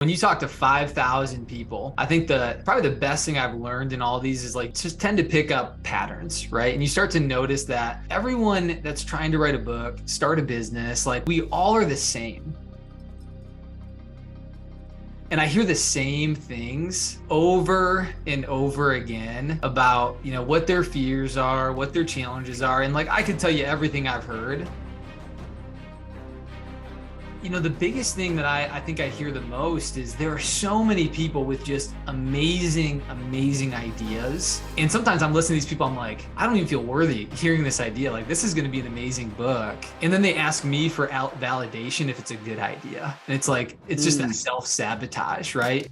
When you talk to 5,000 people, I think probably the best thing I've learned in all these is like just tend to pick up patterns, right? And you start to notice that everyone that's trying to write a book, start a business, like we all are the same. And I hear the same things over and over again about, what their fears are, what their challenges are. And like, I could tell you everything I've heard. The biggest thing that I think I hear the most is there are so many people with just amazing ideas. And sometimes I'm listening to these people, I'm like, I don't even feel worthy hearing this idea. Like, this is going to be an amazing book. And then they ask me for validation if it's a good idea. And it's like, it's just that self-sabotage, right?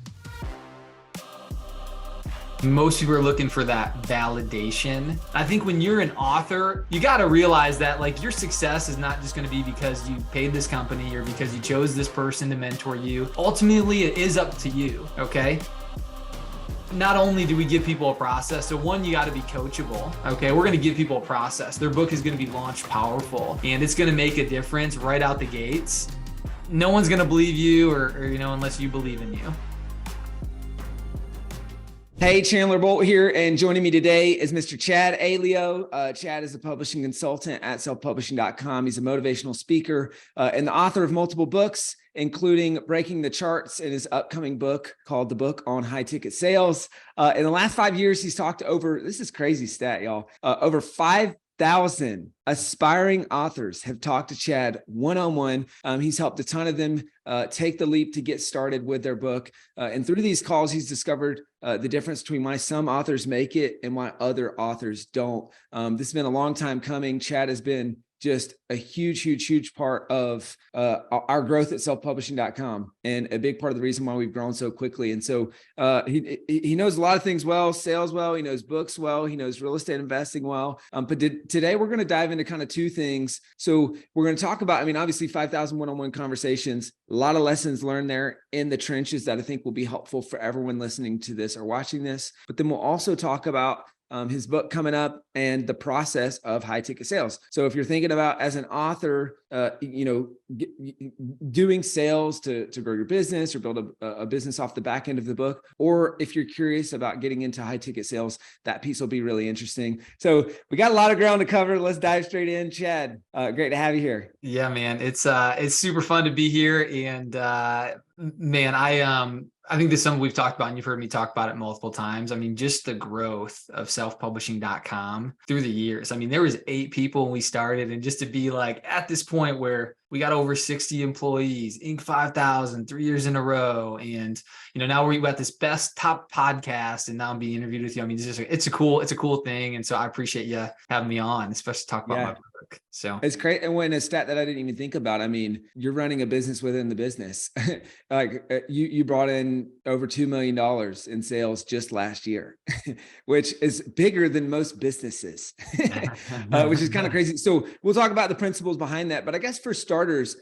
Most people are looking for that validation. I think when you're an author, you got to realize that like your success is not just going to be because you paid this company or because you chose this person to mentor you. Ultimately, it is up to you, okay? Not only do we give people a process, so one, you got to be coachable, okay? We're going to give people a process. Their book is going to be launched powerful and it's going to make a difference right out the gates. No one's going to believe you or unless you believe in you. Hey, Chandler Bolt here, and joining me today is Mr. Chad Aleo. Chad is a publishing consultant at selfpublishing.com. He's a motivational speaker and the author of multiple books, including Breaking the Charts in his upcoming book called The Book on High Ticket Sales. In the last 5 years, he's talked to this is crazy stat, y'all, over 5,000 aspiring authors have talked to Chad one-on-one. He's helped a ton of them take the leap to get started with their book. And through these calls, he's discovered the difference between why some authors make it and why other authors don't. This has been a long time coming. Chad has been just a huge part of our growth at selfpublishing.com and a big part of the reason why we've grown so quickly. And so he knows a lot of things well, sales well, he knows books well, he knows real estate investing well. But today we're going to dive into kind of two things. So we're going to talk about, obviously 5,000 one-on-one conversations, a lot of lessons learned there in the trenches that I think will be helpful for everyone listening to this or watching this. But then we'll also talk about his book coming up and the process of high ticket sales. So if you're thinking about as an author, doing sales to grow your business or build a business off the back end of the book, or if you're curious about getting into high ticket sales, that piece will be really interesting. So we got a lot of ground to cover. Let's dive straight in. Chad, great to have you here. Yeah, man, it's super fun to be here. And man, I think this is something we've talked about and you've heard me talk about it multiple times. Just the growth of selfpublishing.com through the years. There was 8 people when we started, and just to be like at this point where we got over 60 employees, Inc. 5,000, 3 years in a row. And, now we're at this best top podcast and now I'm being interviewed with you. It's a cool thing. And so I appreciate you having me on, especially to talk about my book. So it's great. And when a stat that I didn't even think about, you're running a business within the business. Like you brought in over $2 million in sales just last year, which is bigger than most businesses, which is kind of crazy. So we'll talk about the principles behind that. But I guess for starters,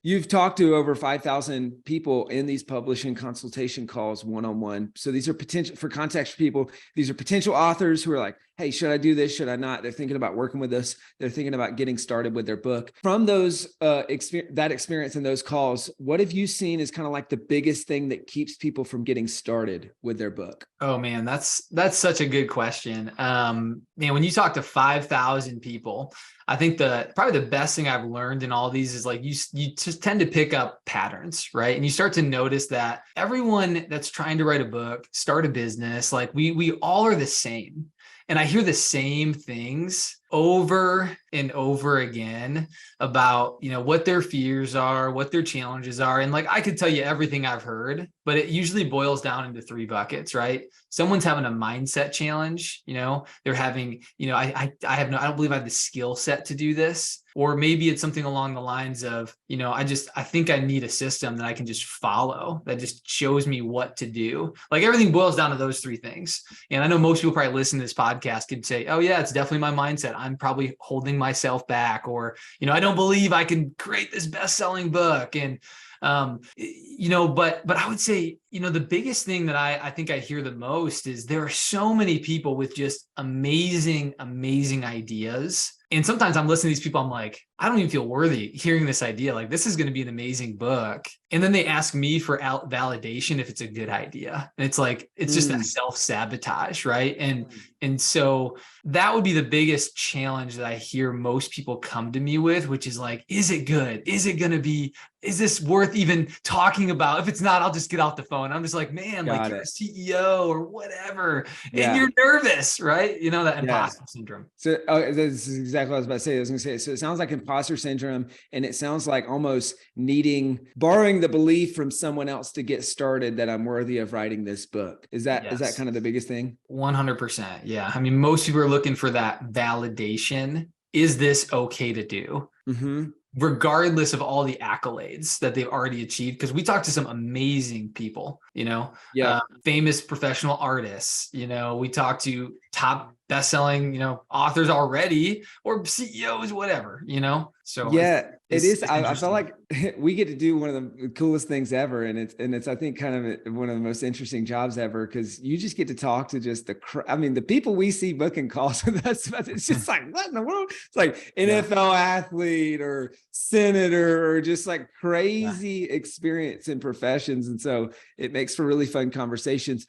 you've talked to over 5,000 people in these publishing consultation calls one-on-one. So these are for context for people, these are potential authors who are like, hey, should I do this? Should I not? They're thinking about working with us. They're thinking about getting started with their book. From those that experience in those calls, what have you seen as kind of like the biggest thing that keeps people from getting started with their book? Oh man, that's such a good question. When you talk to 5,000 people, I think probably the best thing I've learned in all these is like you just tend to pick up patterns, right? And you start to notice that everyone that's trying to write a book, start a business, like we all are the same. And I hear the same things over and over again about, what their fears are, what their challenges are. And like, I could tell you everything I've heard, but it usually boils down into 3 buckets, right? Someone's having a mindset challenge, they're having, I don't believe I have the skill set to do this. Or maybe it's something along the lines of, I think I need a system that I can just follow that just shows me what to do. Like everything boils down to those 3 things. And I know most people probably listen to this podcast could say, oh yeah, it's definitely my mindset. I'm probably holding myself back, or, I don't believe I can create this best-selling book. And, but I would say, the biggest thing that I think I hear the most is there are so many people with just amazing ideas. And sometimes I'm listening to these people, I'm like, I don't even feel worthy hearing this idea. Like, this is going to be an amazing book. And then they ask me for validation if it's a good idea. And it's like, it's just that self-sabotage, right? And so that would be the biggest challenge that I hear most people come to me with, which is like, is it good? Is it going to be, is this worth even talking about? If it's not, I'll just get off the phone. I'm just like, man, like you're a CEO or whatever, and you're nervous, right? You know, that imposter syndrome. So this is exactly what I was about to say. I was going to say, so it sounds like imposter syndrome, and it sounds like almost borrowing the belief from someone else to get started that I'm worthy of writing this book. Is that kind of the biggest thing? 100%. Yeah. I mean, most people are looking for that validation. Is this okay to do? Regardless of all the accolades that they've already achieved. Because we talk to some amazing people, famous professional artists, we talk to top best-selling, authors already, or CEOs, whatever, So it is. I feel like we get to do one of the coolest things ever. And it's, I think, kind of one of the most interesting jobs ever, because you just get to talk to just the people we see booking calls with us. It's just like, what in the world? It's like NFL athlete or senator or just like crazy experience in professions. And so it makes for really fun conversations.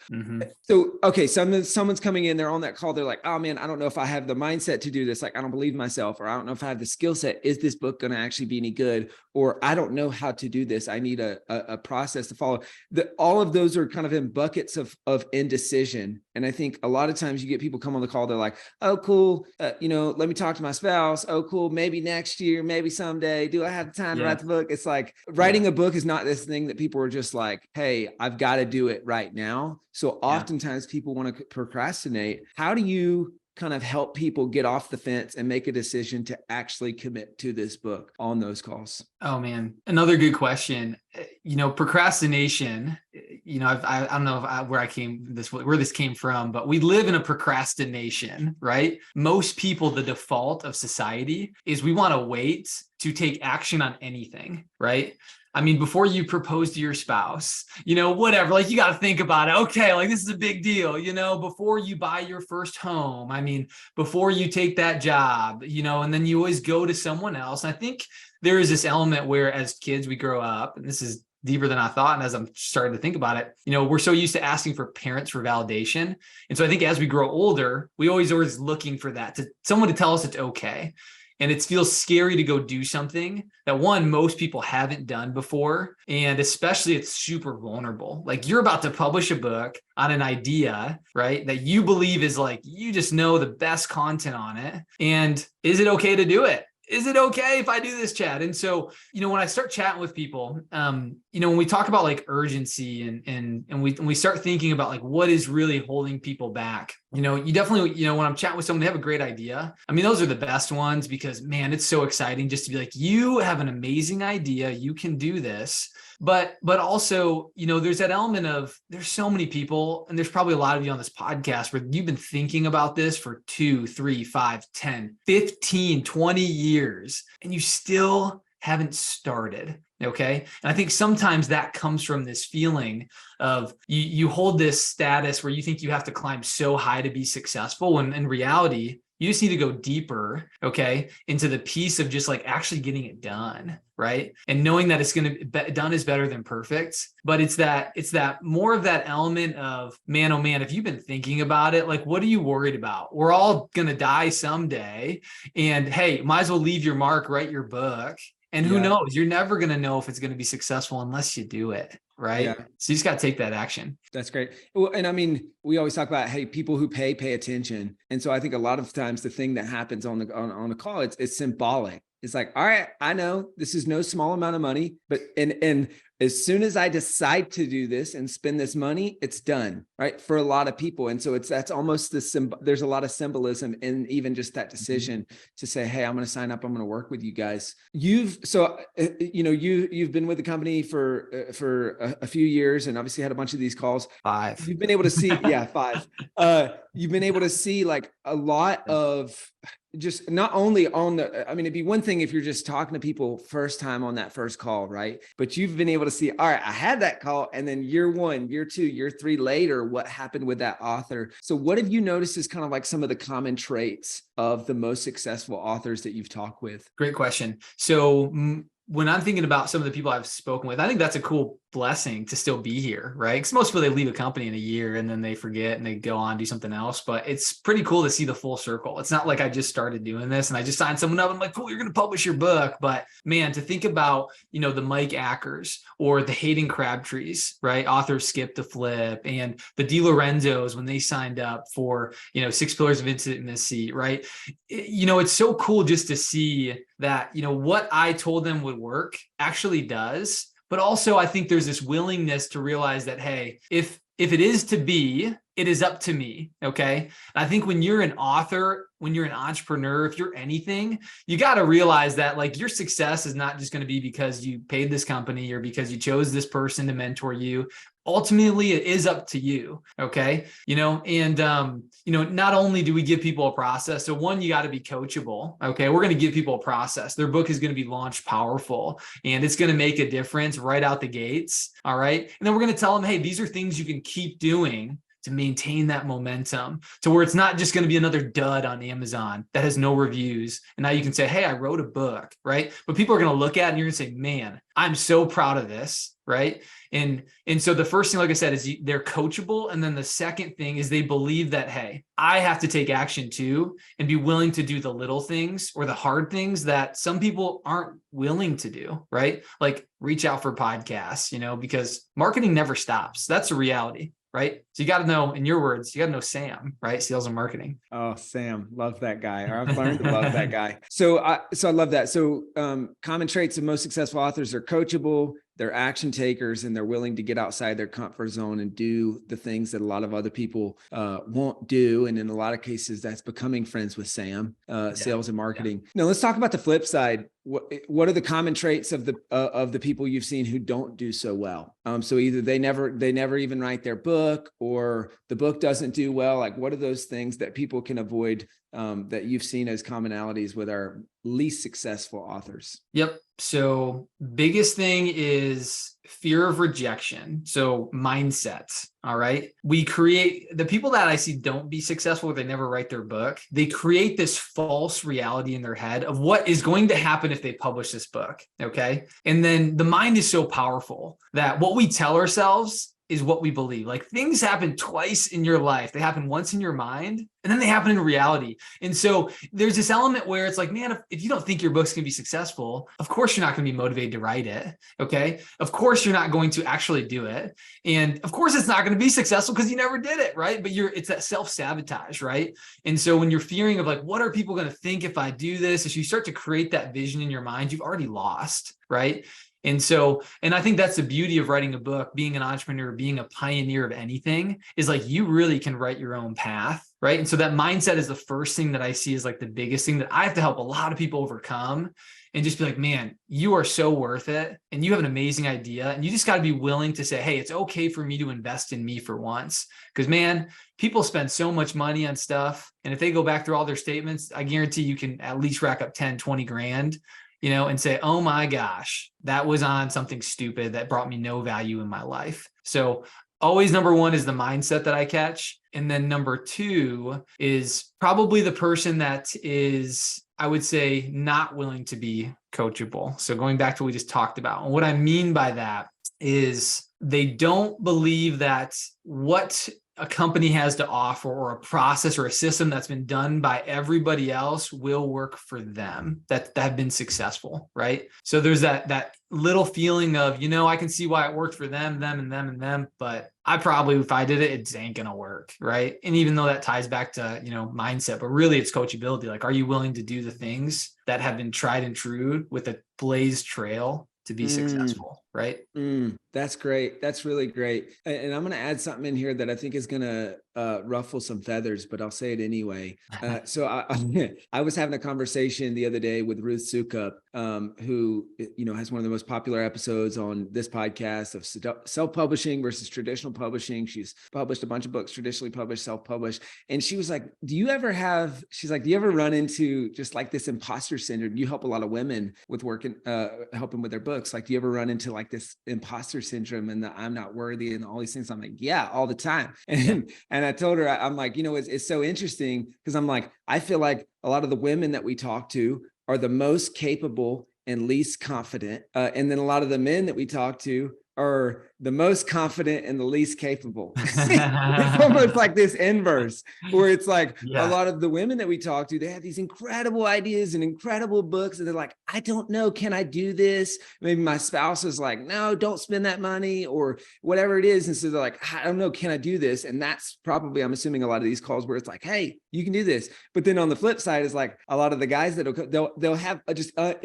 So, okay. Someone's coming in, they're on that call. They're like, oh man, I don't know if I have the mindset to do this. Like, I don't believe myself, or I don't know if I have the skill set. Is this book going to actually be any good? Or I don't know how to do this. I need a process to follow. All of those are kind of in buckets of indecision. And I think a lot of times you get people come on the call, they're like, oh, cool. Let me talk to my spouse. Oh, cool. Maybe next year, maybe someday. Do I have the time to write the book? It's like writing a book is not this thing that people are just like, hey, I've got to do it right now. So oftentimes people want to procrastinate. How do you kind of help people get off the fence and make a decision to actually commit to this book on those calls? Oh man, another good question. Procrastination, I don't know where this came from, but we live in a procrastination, right? Most people, the default of society is we want to wait to take action on anything, right? I mean, before you propose to your spouse, whatever, like you got to think about it. Okay, like this is a big deal, before you buy your first home. I mean, before you take that job, and then you always go to someone else. And I think there is this element where as kids, we grow up, and this is deeper than I thought. And as I'm starting to think about it, we're so used to asking for parents for validation. And so I think as we grow older, we always looking for that, someone to tell us it's okay. And it feels scary to go do something that most people haven't done before. And especially it's super vulnerable. Like you're about to publish a book on an idea, right? That you believe is like, you just know the best content on it. And is it okay to do it? Is it okay if I do this, Chad? And so, when I start chatting with people, when we talk about like urgency and we start thinking about like what is really holding people back, you definitely, when I'm chatting with someone, they have a great idea. I mean, those are the best ones because man, it's so exciting just to be like, you have an amazing idea. You can do this. But also, there's that element of there's so many people, and there's probably a lot of you on this podcast where you've been thinking about this for 2, 3, 5, 10, 15, 20 years, and you still haven't started. Okay. And I think sometimes that comes from this feeling of you hold this status where you think you have to climb so high to be successful, when in reality, you just need to go deeper, okay, into the piece of just like actually getting it done, right? And knowing that it's going to be done is better than perfect. But it's that more of that element of, man, oh man, if you've been thinking about it, like, what are you worried about? We're all going to die someday. And hey, might as well leave your mark, write your book. And who knows? You're never going to know if it's going to be successful unless you do it. Right. Yeah. So you just got to take that action. That's great. Well, and I mean, we always talk about, hey, people who pay attention. And so I think a lot of times the thing that happens on the call, it's symbolic. It's like, all right, I know this is no small amount of money, but and as soon as I decide to do this and spend this money, it's done, right? For a lot of people. And so that's almost there's a lot of symbolism in even just that decision to say, hey, I'm going to sign up. I'm going to work with you guys. You've been with the company for a few years and obviously had a bunch of these calls. 5. You've been able to see, 5. You've been able to see like a lot of just not only on the, I mean, it'd be one thing if you're just talking to people first time on that first call, right? But you've been able to see, all right, I had that call, and then year 1, year 2, year 3 later, what happened with that author. So what have you noticed is kind of like some of the common traits of the most successful authors that you've talked with? Great question. So when I'm thinking about some of the people I've spoken with, I think that's a cool blessing to still be here, right? Because most people, they leave a company in a year and then they forget and they go on, do something else. But it's pretty cool to see the full circle. It's not like I just started doing this and I just signed someone up and I'm like, cool, you're going to publish your book. But man, to think about, the Mike Ackers or the Hayden Crabtrees, right? Author Skip the Flip, and the DiLorenzos when they signed up for, 6 Pillars of Intimacy, right? It's so cool just to see that, what I told them would work actually does. But also I think there's this willingness to realize that, hey, if it is to be, it is up to me. Okay. And I think when you're an author, when you're an entrepreneur, if you're anything, you got to realize that like your success is not just going to be because you paid this company or because you chose this person to mentor you. Ultimately, it is up to you. Okay. Not only do we give people a process. So one, you got to be coachable. Okay. We're going to give people a process. Their book is going to be launched powerful and it's going to make a difference right out the gates. All right. And then we're going to tell them, hey, these are things you can keep doing to maintain that momentum to where it's not just going to be another dud on Amazon that has no reviews. And now you can say, hey, I wrote a book, right? But people are going to look at it and you're going to say, man, I'm so proud of this, right? And so the first thing, like I said, is they're coachable. And then the second thing is they believe that, hey, I have to take action too and be willing to do the little things or the hard things that some people aren't willing to do, right? Like reach out for podcasts, because marketing never stops. That's a reality. Right. So you got to know, in your words, you got to know Sam, right? Sales and marketing. Oh, Sam, love that guy. Or I've learned to love that guy. So I love that. So common traits of most successful authors are coachable, they're action takers, and they're willing to get outside their comfort zone and do the things that a lot of other people won't do. And in a lot of cases, that's becoming friends with Sam, sales and marketing. Yeah. Now let's talk about the flip side. What are the common traits of the people you've seen who don't do so well? So either they never even write their book, or the book doesn't do well. Like, what are those things that people can avoid that you've seen as commonalities with our least successful authors? Yep. So biggest thing is fear of rejection. So mindset. All right. The people that I see don't be successful, they never write their book. They create this false reality in their head of what is going to happen if they publish this book. Okay. And then the mind is so powerful that what we tell ourselves is what we believe. Like things happen twice in your life. They happen once in your mind and then they happen in reality. And so there's this element where it's like, man, if you don't think your book's going to be successful, of course you're not going to be motivated to write it. Okay. Of course you're not going to actually do it. And of course it's not going to be successful because you never did it. Right. But it's that self-sabotage. Right. And so when you're fearing of like, what are people going to think if I do this? If you start to create that vision in your mind, you've already lost. Right. And I think that's the beauty of writing a book, being an entrepreneur, being a pioneer of anything, is like you really can write your own path, right? And so that mindset is the first thing that I see is like the biggest thing that I have to help a lot of people overcome, and just be like, man, you are so worth it. And you have an amazing idea. And you just got to be willing to say, hey, it's okay for me to invest in me for once. Because man, people spend so much money on stuff. And if they go back through all their statements, I guarantee you can at least rack up 10, 20 grand. And say, oh my gosh, that was on something stupid that brought me no value in my life. So always number one is the mindset that I catch. And then number two is probably the person that is, I would say, not willing to be coachable. So going back to what we just talked about. And what I mean by that is they don't believe that what a company has to offer or a process or a system that's been done by everybody else will work for them that have been successful, right? So there's that little feeling of, I can see why it worked for them, and them, but I probably, if I did it, it ain't going to work, right? And even though that ties back to, mindset, but really it's coachability. Like, are you willing to do the things that have been tried and true with a blazed trail to be successful, right? That's great. That's really great. And I'm going to add something in here that I think is going to ruffle some feathers, but I'll say it anyway. So I was having a conversation the other day with Ruth Sukup, who, has one of the most popular episodes on this podcast of self-publishing versus traditional publishing. She's published a bunch of books, traditionally published, self-published. And she was like, do you ever run into just like this imposter syndrome? You help a lot of women with working, helping with their books. Like, do you ever run into like this imposter syndrome and the I'm not worthy and all these things? I'm like, yeah, all the time. And I told her, I'm like, it's so interesting because I'm like, I feel like a lot of the women that we talk to are the most capable and least confident. And then a lot of the men that we talk to are the most confident and the least capable. It's almost like this inverse where it's like a lot of the women that we talk to, they have these incredible ideas and incredible books. And they're like, I don't know, can I do this? Maybe my spouse is like, no, don't spend that money or whatever it is. And so they're like, I don't know, can I do this? And that's probably, I'm assuming a lot of these calls where it's like, hey, you can do this. But then on the flip side is like a lot of the guys that they'll have just, I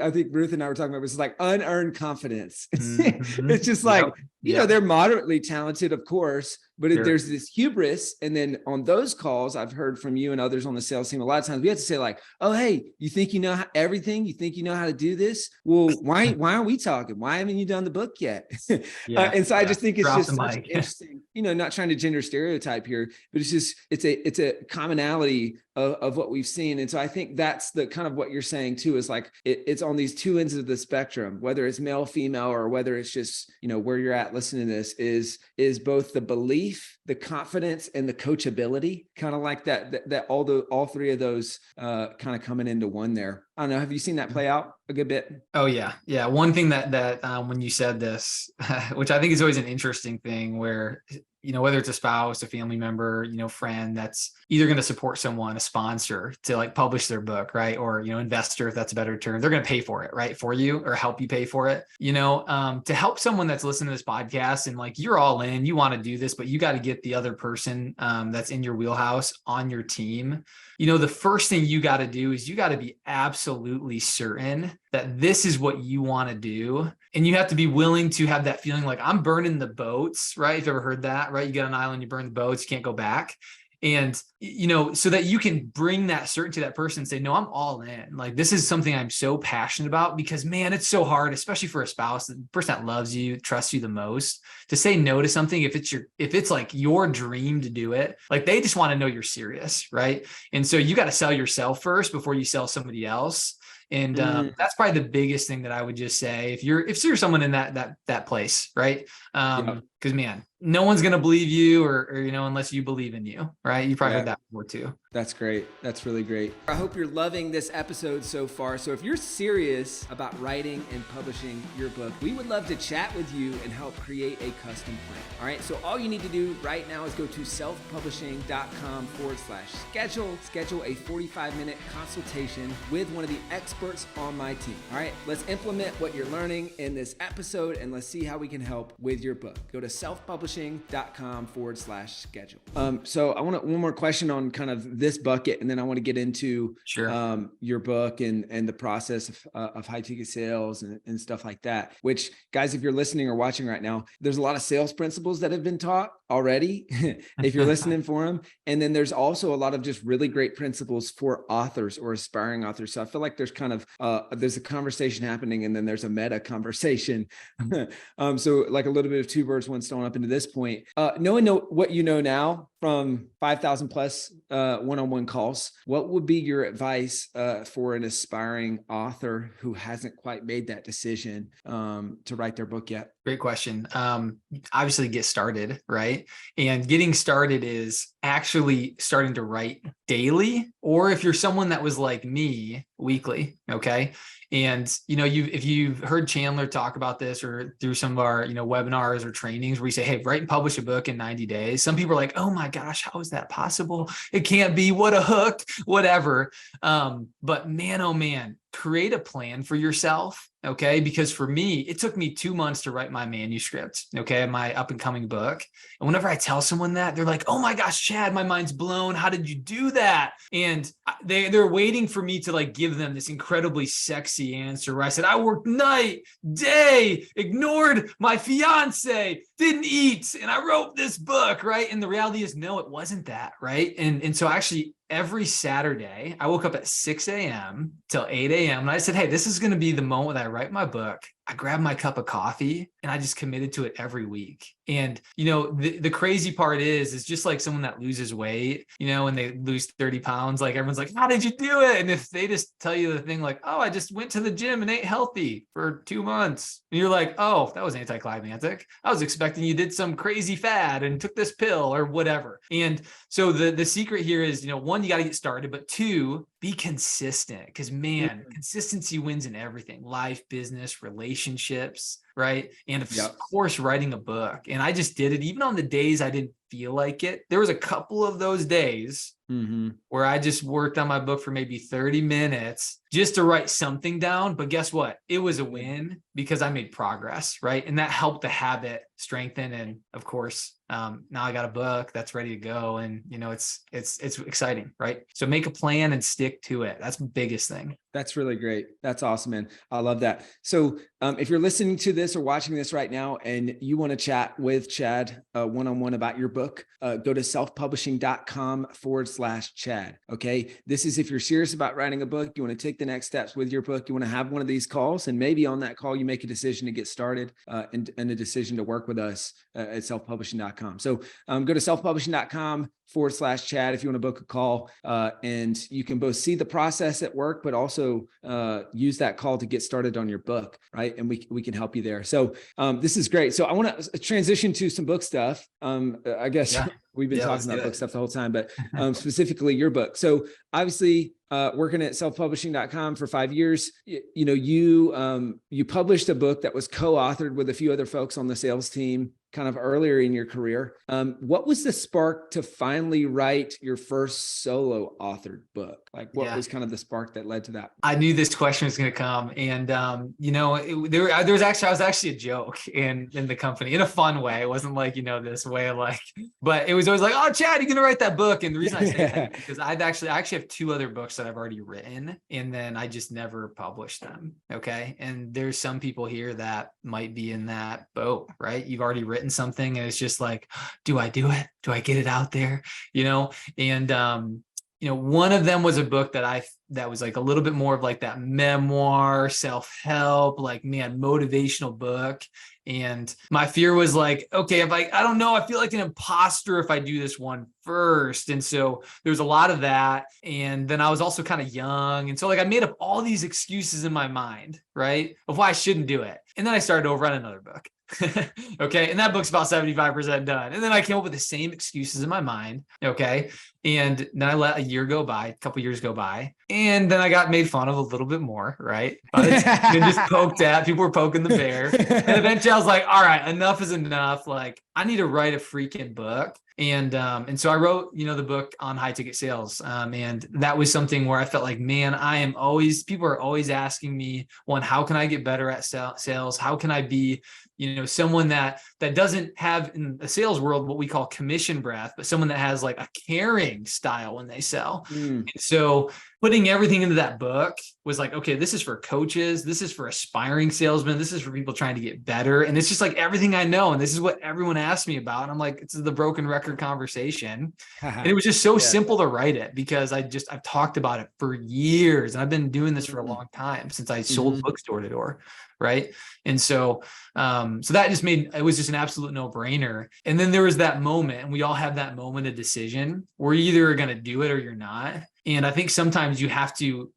think Ruth and I were talking about, this is like unearned confidence. It's just like, they're moderately talented, of course, but there's this hubris. And then on those calls, I've heard from you and others on the sales team, a lot of times we have to say like, oh, hey, you think you know everything? You think you know how to do this? Well, why aren't we talking? Why haven't you done the book yet? And so I just think it's just such interesting, not trying to gender stereotype here, but it's a commonality of what we've seen. And so I think that's the kind of what you're saying too, is like, it's on these two ends of the spectrum, whether it's male, female, or whether it's just, where you're at listening to this is both the belief, the confidence, and the coachability, kind of like that all three of those kind of coming into one there. I don't know. Have you seen that play out a good bit? Oh yeah. Yeah. One thing that when you said this, which I think is always an interesting thing where, whether it's a spouse, a family member, friend that's either going to support someone, a sponsor to like publish their book, right? Or, investor, if that's a better term, they're going to pay for it, right? For you or help you pay for it, to help someone that's listening to this podcast and like, you're all in, you want to do this, but you got to get the other person that's in your wheelhouse on your team. The first thing you got to do is you got to be absolutely certain that this is what you want to do. And you have to be willing to have that feeling like I'm burning the boats, right? If you've ever heard that, right? You get on an island, you burn the boats, you can't go back. And, so that you can bring that certainty to that person and say, no, I'm all in. Like, this is something I'm so passionate about because, man, it's so hard, especially for a spouse, the person that loves you, trusts you the most, to say no to something. If it's like your dream to do it, like they just want to know you're serious. Right. And so you got to sell yourself first before you sell somebody else. And that's probably the biggest thing that I would just say if you're someone in that place, right? Because man, no one's gonna believe you or unless you believe in you, right? You probably heard that before too. That's great. That's really great. I hope you're loving this episode so far. So if you're serious about writing and publishing your book, we would love to chat with you and help create a custom plan. All right. So all you need to do right now is go to selfpublishing.com/schedule. Schedule a 45-minute consultation with one of the experts on my team. All right. Let's implement what you're learning in this episode and let's see how we can help with your book. Go to selfpublishing.com/schedule. So I want one more question on kind of this bucket, and then I want to get into your book and the process of high ticket sales and stuff like that, which guys, if you're listening or watching right now, there's a lot of sales principles that have been taught already if you're listening for them. And then there's also a lot of just really great principles for authors or aspiring authors. So I feel like there's kind of, there's a conversation happening and then there's a meta conversation. So like a little bit of two birds, one stone up into this point, knowing what you know now from 5,000 plus one-on-one calls, what would be your advice for an aspiring author who hasn't quite made that decision to write their book yet? Great question. Obviously get started, right? And getting started is actually starting to write daily, or if you're someone that was like me, weekly. Okay. And, if you've heard Chandler talk about this or through some of our, webinars or trainings where we say, hey, write and publish a book in 90 days. Some people are like, oh my gosh, how is that possible? It can't be. What a hook, whatever. But man, oh man, create a plan for yourself. Okay. Because for me, it took me 2 months to write my manuscript. Okay. My up and coming book. And whenever I tell someone that, they're like, oh my gosh, Chad, my mind's blown. How did you do that? And they're waiting for me to like give them this incredibly sexy answer where I said, I worked night, day, ignored my fiance, didn't eat, and I wrote this book, right? And the reality is, no, it wasn't that, right? And so actually every Saturday, I woke up at 6 a.m. till 8 a.m. And I said, hey, this is going to be the moment that I write my book. I grabbed my cup of coffee and I just committed to it every week. And, the crazy part is just like someone that loses weight, and they lose 30 pounds, like everyone's like, how did you do it? And if they just tell you the thing like, oh, I just went to the gym and ate healthy for 2 months. And you're like, oh, that was anticlimactic. I was expecting you did some crazy fad and took this pill or whatever. And so the secret here is, one, you got to get started, but two, be consistent, because man, consistency wins in everything, life, business, relationships, right? And of course, writing a book. And I just did it even on the days I didn't feel like it. There was a couple of those days where I just worked on my book for maybe 30 minutes just to write something down. But guess what? It was a win because I made progress, right? And that helped the habit strengthen. And of course, now I got a book that's ready to go. And, it's exciting, right? So make a plan and stick to it. That's the biggest thing. That's really great. That's awesome, man. I love that. So if you're listening to this or watching this right now and you want to chat with Chad one-on-one about your book, go to selfpublishing.com/Chad. Okay. This is if you're serious about writing a book, you want to take the next steps with your book, you want to have one of these calls, and maybe on that call, you make a decision to get started and a decision to work with us at selfpublishing.com. So go to selfpublishing.com/Chad if you want to book a call, and you can both see the process at work, but also use that call to get started on your book, right? And we can help you there. So this is great. So I want to transition to some book stuff. I guess we've been talking about book stuff the whole time, but specifically your book. So obviously working at selfpublishing.com for 5 years, you published a book that was co-authored with a few other folks on the sales team kind of earlier in your career. What was the spark to finally write your first solo authored book? Like what was kind of the spark that led to that? I knew this question was going to come. And, I was actually a joke in the company in a fun way. It wasn't like, this way of like, but it was always like, oh, Chad, you're going to write that book. And the reason I say that is because I actually have 2 other books that I've already written, and then I just never published them. Okay. And there's some people here that might be in that boat, right? You've already written something and it's just like, do I do it? Do I get it out there? And, one of them was a book that was like a little bit more of like that memoir, self-help, like, man, motivational book. And my fear was like, okay, if I don't know, I feel like an imposter if I do this one first. And so there's a lot of that. And then I was also kind of young. And so like I made up all these excuses in my mind, right, of why I shouldn't do it. And then I started over on another book. Okay. And that book's about 75% done. And then I came up with the same excuses in my mind. Okay. And then I let a couple years go by. And then I got made fun of a little bit more, right? And just poked at, people were poking the bear. And eventually I was like, all right, enough is enough. Like I need to write a freaking book. And so I wrote, the book on high ticket sales. And that was something where I felt like, man, people are always asking me, one, how can I get better at sales? How can I be, someone that doesn't have in the sales world what we call commission breath, but someone that has like a caring style when they sell. And so putting everything into that book was like, okay, this is for coaches. This is for aspiring salesmen. This is for people trying to get better. And it's just like everything I know. And this is what everyone asked me about. And I'm like, it's the broken record conversation. And it was just so simple to write it because I've talked about it for years. And I've been doing this for a long time since I sold books door to door. Right. And so that just it was just an absolute no brainer. And then there was that moment, and we all have that moment of decision where you're either going to do it or you're not. And I think sometimes you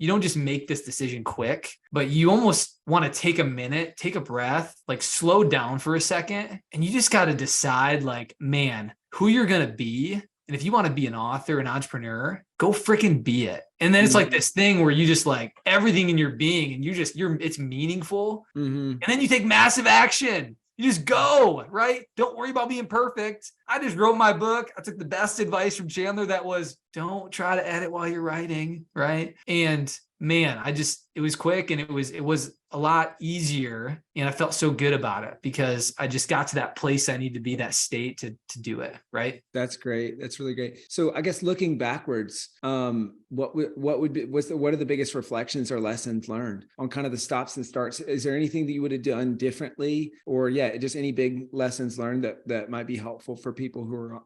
don't just make this decision quick, but you almost want to take a minute, take a breath, like slow down for a second. And you just got to decide like, man, who you're going to be. And if you want to be an author, an entrepreneur, go freaking be it. And then it's like this thing where you just like everything in your being and it's meaningful. And then you take massive action. You just go, right? Don't worry about being perfect. I just wrote my book. I took the best advice from Chandler that was, don't try to edit while you're writing, right? And man, it was quick, and it was a lot easier. And I felt so good about it because I just got to that place I need to be, that state to do it. Right. That's great. That's really great. So I guess looking backwards, what are the biggest reflections or lessons learned on kind of the stops and starts? Is there anything that you would have done differently, or just any big lessons learned that might be helpful for people who are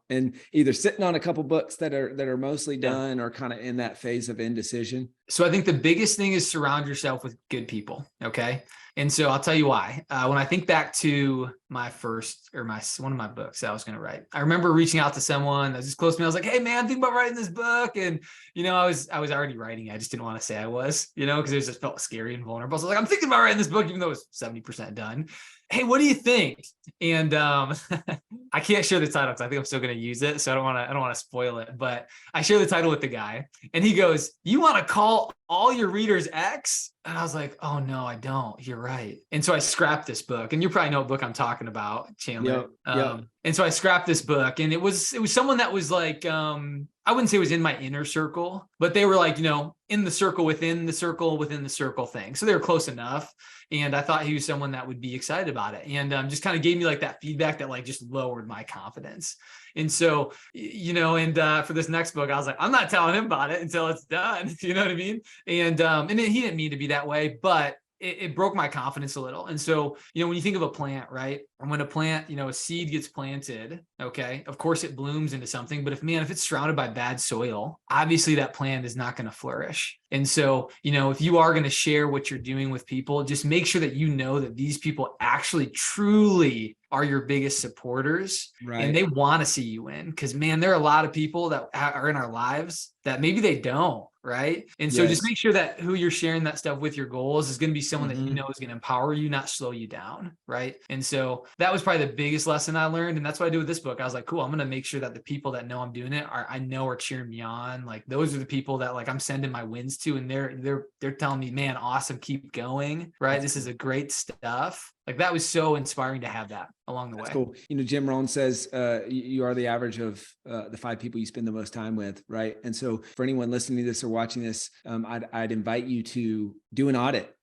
either sitting on a couple books that are mostly done, or kind of in that phase of indecision? So I think the biggest thing is surround yourself with good people. Okay. And so I'll tell you why. When I think back to my first, or one of my books that I was going to write, I remember reaching out to someone that was just close to me. I was like, hey man, think about writing this book. And, I was already writing it. I just didn't want to say I was, because it just felt scary and vulnerable. So I was like, I'm thinking about writing this book, even though it was 70% done. Hey, what do you think? And I can't share the title because I think I'm still going to use it. So I don't want to spoil it, but I share the title with the guy and he goes, you want to call all your readers X? And I was like, oh no, I don't. You're right. And so I scrapped this book, and you probably know what book I'm talking about, Chandler. Yep. And so I scrapped this book, and it was someone that was like, I wouldn't say it was in my inner circle, but they were like, in the circle within the circle thing. So they were close enough. And I thought he was someone that would be excited about it, and just kind of gave me like that feedback that like just lowered my confidence. And so, for this next book, I was like, I'm not telling him about it until it's done. You know what I mean? And he didn't mean to be that way, but it broke my confidence a little. And so, when you think of a plant, right? And when a plant, a seed gets planted, okay, of course it blooms into something, but if it's surrounded by bad soil, obviously that plant is not going to flourish. And so, if you are going to share what you're doing with people, just make sure that that these people actually truly are your biggest supporters, right? And they want to see you win, because there are a lot of people that are in our lives that maybe they don't, right? And so just make sure that who you're sharing that stuff with, your goals, is going to be someone that is going to empower you, not slow you down, right? And so that was probably the biggest lesson I learned, and that's what I do with this book. I was like, cool, I'm going to make sure that the people that know I'm doing it are cheering me on. Like, those are the people that like I'm sending my wins to, and they're telling me, man, awesome, keep going, right? This is a great stuff. Like, that was so inspiring to have that along the way. That's cool. Jim Rohn says you are the average of the 5 people you spend the most time with, right? And so for anyone listening to this or watching this, I'd invite you to do an audit.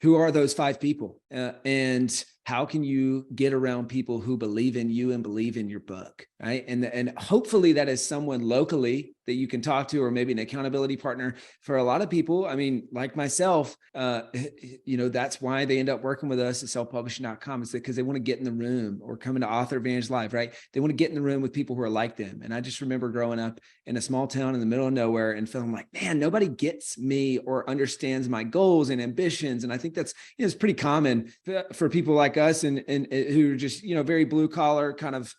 Who are those 5 people? And how can you get around people who believe in you and believe in your book, right? And hopefully that is someone locally that you can talk to, or maybe an accountability partner. For a lot of people, like myself, that's why they end up working with us at selfpublishing.com, is because they want to get in the room, or come into Author Advantage Live, right? They want to get in the room with people who are like them. And I just remember growing up in a small town in the middle of nowhere and feeling like, man, nobody gets me or understands my goals and ambitions. And I think that's, it's pretty common for people like us and who are just, very blue collar, kind of,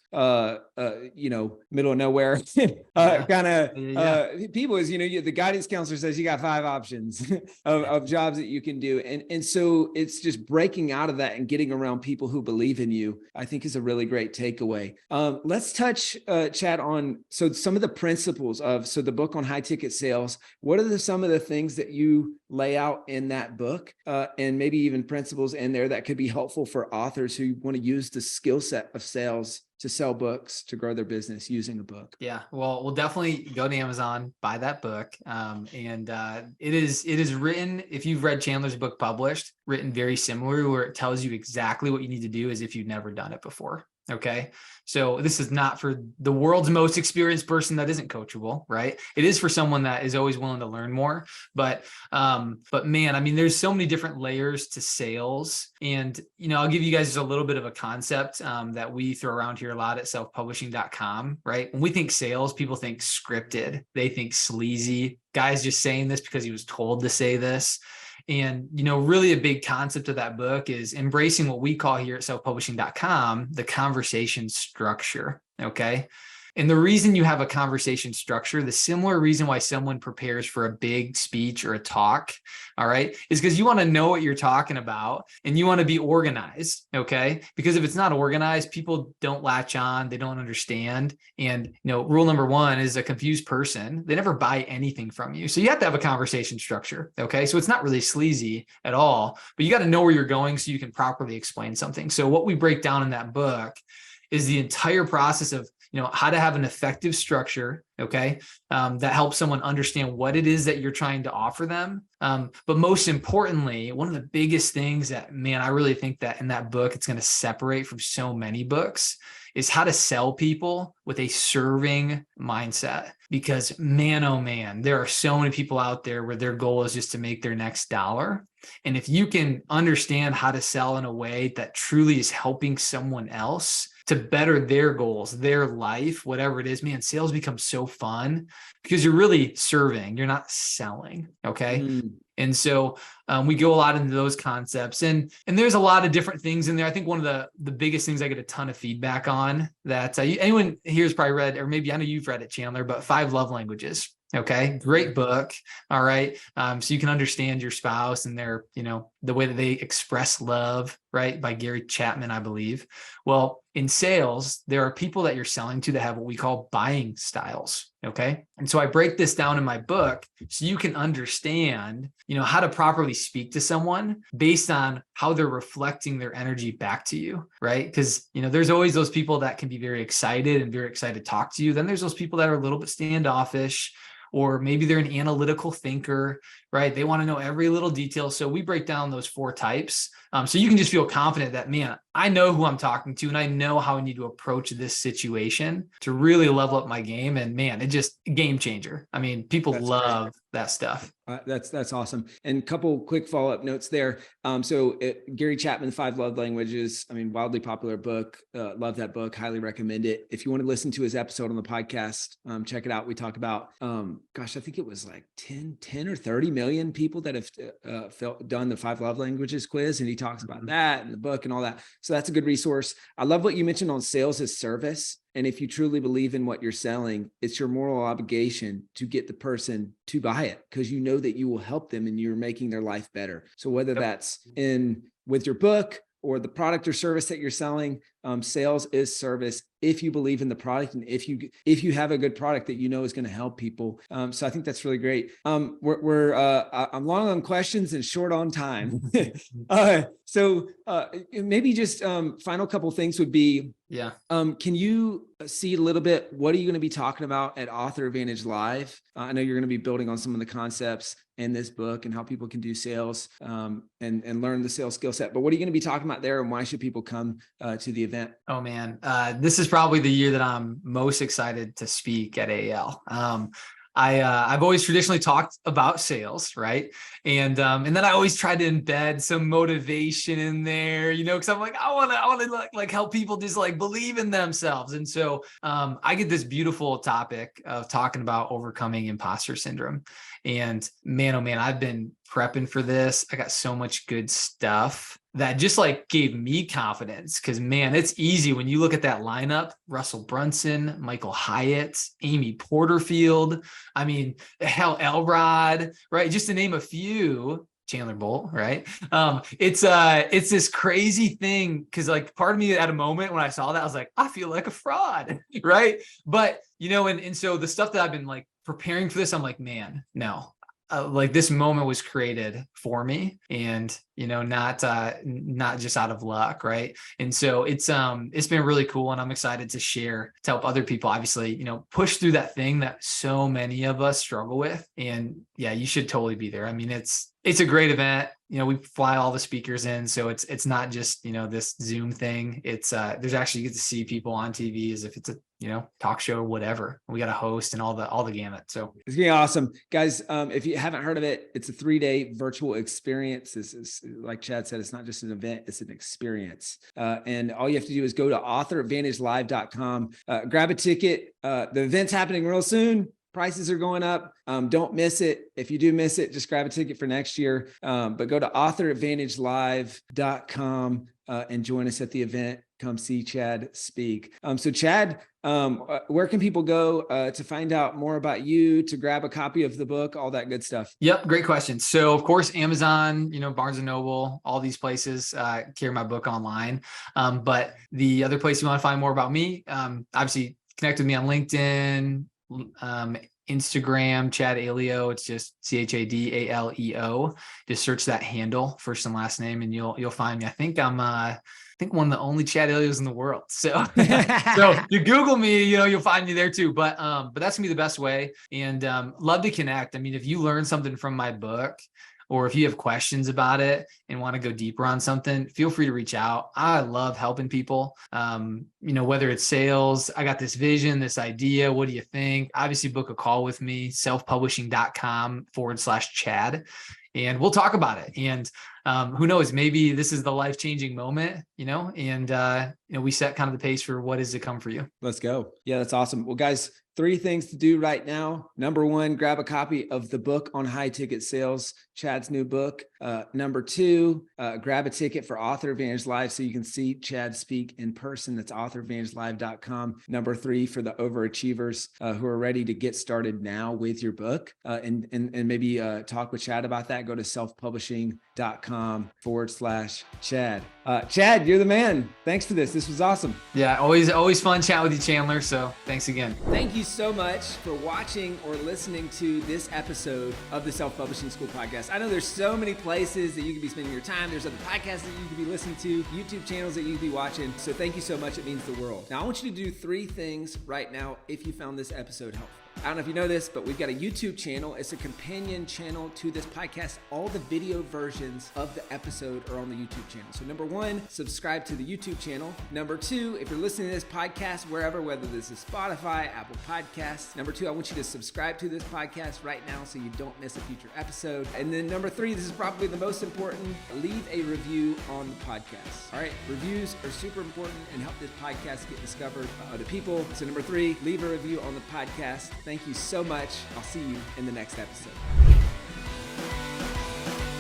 middle of nowhere, people is, the guidance counselor says you got 5 options of jobs that you can do. And so it's just breaking out of that and getting around people who believe in you, I think, is a really great takeaway. Let's touch, Chad, on some of the principles of the book on high ticket sales. What are some of the things that you lay out in that book, and maybe even principles in there that could be helpful for authors who want to use the skill set of sales to sell books, to grow their business using a book? Yeah, well, we'll definitely go to Amazon, buy that book. And it is written, if you've read Chandler's book Published, written very similar, where it tells you exactly what you need to do as if you've never done it before. Okay. So this is not for the world's most experienced person that isn't coachable, right? It is for someone that is always willing to learn more. But man, there's so many different layers to sales. And, I'll give you guys just a little bit of a concept that we throw around here a lot at selfpublishing.com, right? When we think sales, people think scripted. They think sleazy. Guy's just saying this because he was told to say this. And, really a big concept of that book is embracing what we call here at selfpublishing.com, the conversation structure. Okay. And the reason you have a conversation structure, the similar reason why someone prepares for a big speech or a talk, all right, is because you want to know what you're talking about and you want to be organized, okay? Because if it's not organized, people don't latch on, they don't understand. And, rule number 1 is a confused person, they never buy anything from you. So you have to have a conversation structure, okay? So it's not really sleazy at all, but you got to know where you're going so you can properly explain something. So what we break down in that book is the entire process of how to have an effective structure, okay, that helps someone understand what it is that you're trying to offer them. But most importantly, one of the biggest things that, man, I really think that in that book, it's going to separate from so many books, is how to sell people with a serving mindset. Because man, oh man, there are so many people out there where their goal is just to make their next dollar. And if you can understand how to sell in a way that truly is helping someone else to better their goals, their life, whatever it is, man, sales becomes so fun because you're really serving, you're not selling. Okay. And so we go a lot into those concepts, and there's a lot of different things in there. I think one of the biggest things I get a ton of feedback on that anyone here has probably read, or maybe I know you've read it, Chandler, but 5 Love Languages. Okay. Great book. All right. So you can understand your spouse and their, the way that they express love, right? By Gary Chapman, I believe. Well, in sales, there are people that you're selling to that have what we call buying styles. Okay. And so I break this down in my book so you can understand, how to properly speak to someone based on how they're reflecting their energy back to you, right? Because, there's always those people that can be very excited to talk to you. Then there's those people that are a little bit standoffish, or maybe they're an analytical thinker, right? They want to know every little detail. So we break down those 4 types. So you can just feel confident that, man, I know who I'm talking to, and I know how I need to approach this situation to really level up my game. And man, it just game changer. I mean, people love that stuff. That's awesome. And a couple quick follow-up notes there. Gary Chapman, 5 Love Languages, wildly popular book. Love that book. Highly recommend it. If you want to listen to his episode on the podcast, check it out. We talk about, I think it was like 10 or 30 million people that have done the 5 Love Languages quiz. And he talks about that in the book and all that. So that's a good resource. I love what you mentioned on sales as service. And if you truly believe in what you're selling, it's your moral obligation to get the person to buy it, because you know that you will help them and you're making their life better. So whether that's with your book or the product or service that you're selling, sales is service if you believe in the product and if you have a good product that is going to help people. So I think that's really great. I'm long on questions and short on time. So maybe just final couple things would be, can you see a little bit, what are you going to be talking about at Author Advantage Live? I know you're going to be building on some of the concepts in this book and how people can do sales and learn the sales skill set. But what are you going to be talking about there, and why should people come to the event? Oh man, this is probably the year that I'm most excited to speak at AAL. I've always traditionally talked about sales, right? And then I always try to embed some motivation in there, because I'm like, I want to like help people just like believe in themselves. And so I get this beautiful topic of talking about overcoming imposter syndrome. And man, oh man, I've been prepping for this. I got so much good stuff that just like gave me confidence, because man, it's easy when you look at that lineup: Russell Brunson, Michael Hyatt, Amy Porterfield, Hal Elrod, right? Just to name a few. Chandler Bolt, right? It's this crazy thing, because like part of me at a moment when I saw that, I was like, I feel like a fraud, right? But and so the stuff that I've been like preparing for this, I'm like, man, no. Like this moment was created for me, and not just out of luck, right? And so it's been really cool, and I'm excited to share, to help other people obviously push through that thing that so many of us struggle with. And yeah, you should totally be there. It's a great event. We fly all the speakers in, so it's not just this Zoom thing. It's there's actually, you get to see people on TV as if it's a talk show or whatever. We got a host and all the gamut. So it's gonna be awesome, guys. If you haven't heard of it, it's a 3-day virtual experience. This is, like Chad said, it's not just an event, it's an experience. And all you have to do is go to authoradvantagelive.com, grab a ticket. The event's happening real soon. Prices are going up. Don't miss it. If you do miss it, just grab a ticket for next year. But go to authoradvantagelive.com and join us at the event. Come see Chad speak. So Chad, where can people go to find out more about you, to grab a copy of the book, all that good stuff? Yep. Great question. So of course, Amazon, Barnes and Noble, all these places carry my book online. But the other place you want to find more about me, obviously connect with me on LinkedIn, Instagram, Chad Aleo. It's just ChadAleo. Just search that handle, first and last name, and you'll find me. I think I'm think one of the only Chad Aleos in the world. So, so you Google me, you'll find me there too. But that's gonna be the best way. And love to connect. I mean, if you learn something from my book, or if you have questions about it and want to go deeper on something, feel free to reach out. I love helping people. Whether it's sales, I got this vision, this idea. What do you think? Obviously, book a call with me, selfpublishing.com/Chad. And we'll talk about it. And who knows, maybe this is the life-changing moment, and we set kind of the pace for what is to come for you. Let's go. Yeah, that's awesome. Well, guys, 3 things to do right now. Number 1, grab a copy of the book on high ticket sales, Chad's new book. Number 2, grab a ticket for Author Advantage Live so you can see Chad speak in person. That's authoradvantagelive.com. Number 3, for the overachievers who are ready to get started now with your book and maybe talk with Chad about that, go to selfpublishing.com/Chad. Chad, you're the man. Thanks for this. This was awesome. Yeah, always fun chatting with you, Chandler. So thanks again. Thank you so much for watching or listening to this episode of the Self-Publishing School podcast. I know there's so many places that you could be spending your time. There's other podcasts that you could be listening to, YouTube channels that you could be watching. So thank you so much. It means the world. Now, I want you to do 3 things right now if you found this episode helpful. I don't know if you know this, but we've got a YouTube channel. It's a companion channel to this podcast. All the video versions of the episode are on the YouTube channel. So number 1, subscribe to the YouTube channel. Number 2, if you're listening to this podcast wherever, whether this is Spotify, Apple Podcasts. Number 2, I want you to subscribe to this podcast right now so you don't miss a future episode. And then number 3, this is probably the most important, leave a review on the podcast. All right, reviews are super important and help this podcast get discovered by other people. So number 3, leave a review on the podcast. Thank you so much. I'll see you in the next episode.